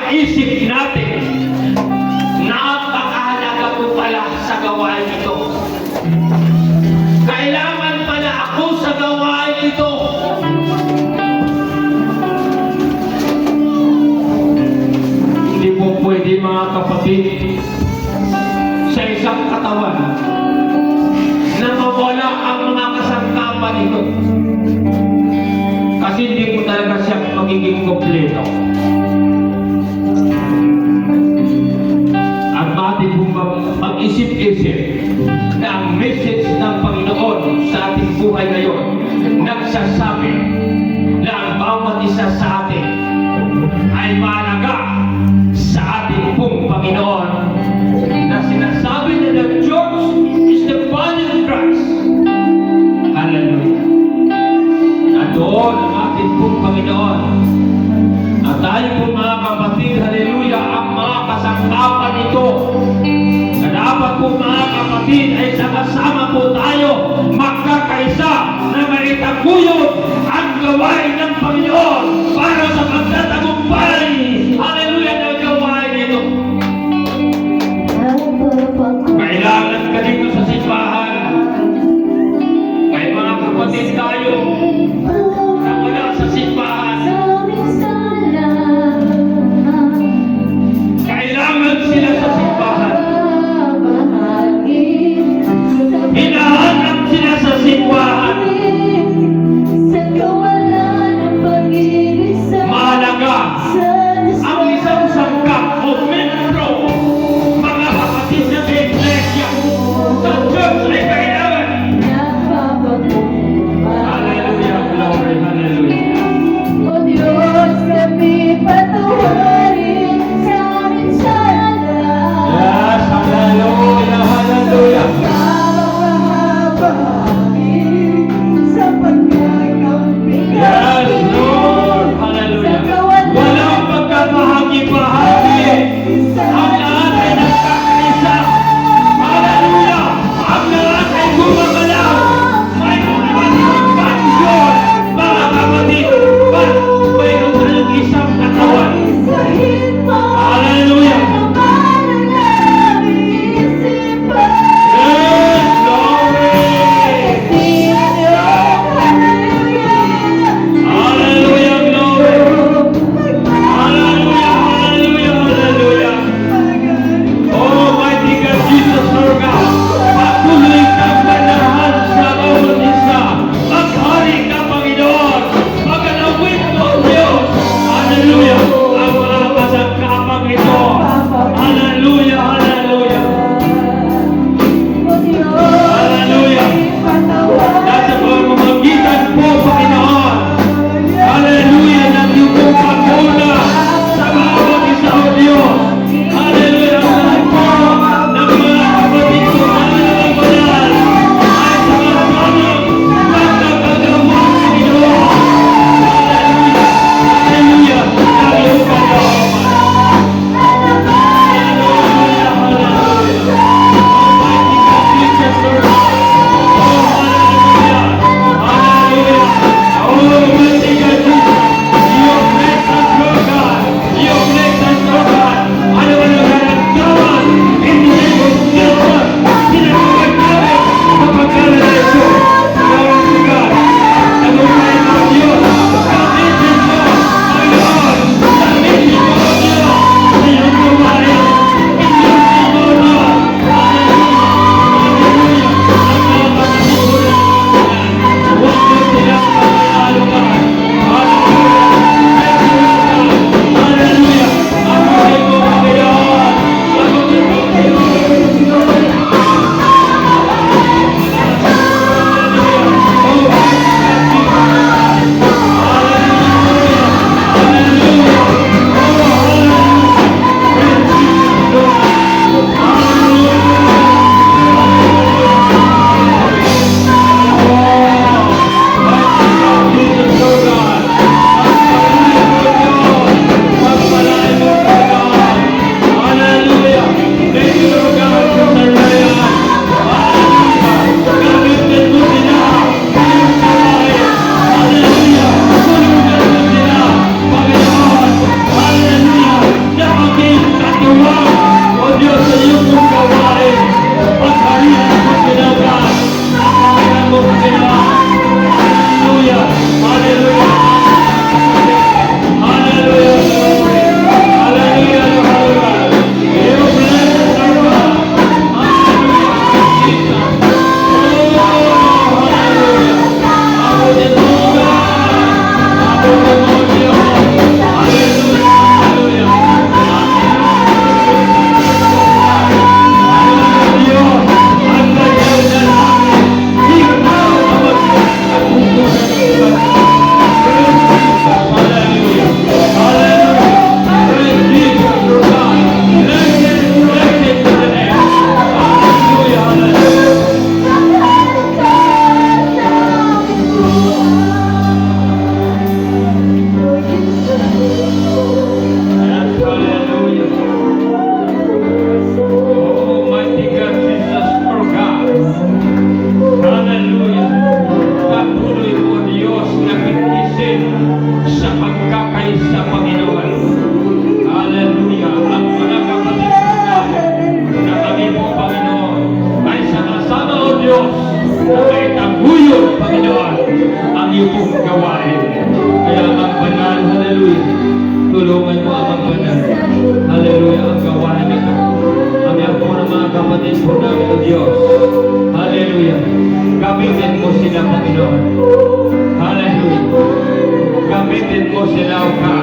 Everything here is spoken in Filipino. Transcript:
maisip natin, napakahalaga ko pala sa gawain ito. Kailangan pala ako sa gawain ito. Hindi po pwede mga kapatid sa isang katawan na mawala ang mga kasangkapan nito. Kasi hindi po talaga siya magiging kompleto. At ating po mag-isip-isip na ang message ng Panginoon sa ating buhay ngayon nagsasabi na ang bawat isa sa atin ay mahalaga sa ating pong Panginoon, na sinasabi na the church is the body of Christ. Hallelujah. At doon ang ating pong Panginoon. At tayo po mga kapatid, hallelujah, ang mga kasangkapan nito. Na dapat po mga kapatid ay sama-sama po tayo magkakaisa na maitaguyod ang gawain ng Panginoon para sa pagtatagumpay. Hallelujah, ng gawain nito. Kailangan ka dito sa simbahan. May mga kapatid tayo na wala sa simbahan. Kailangan sila sa simbahan. Hinahanap sila sa simbahan. Mahalaga banal. Hallelujah, ang gawain nito. Ang yan po ng mga kapatid po namin o Diyos. Hallelujah. Gamitin mo sila, Panginoon. Hallelujah. Gamitin mo sila, O God.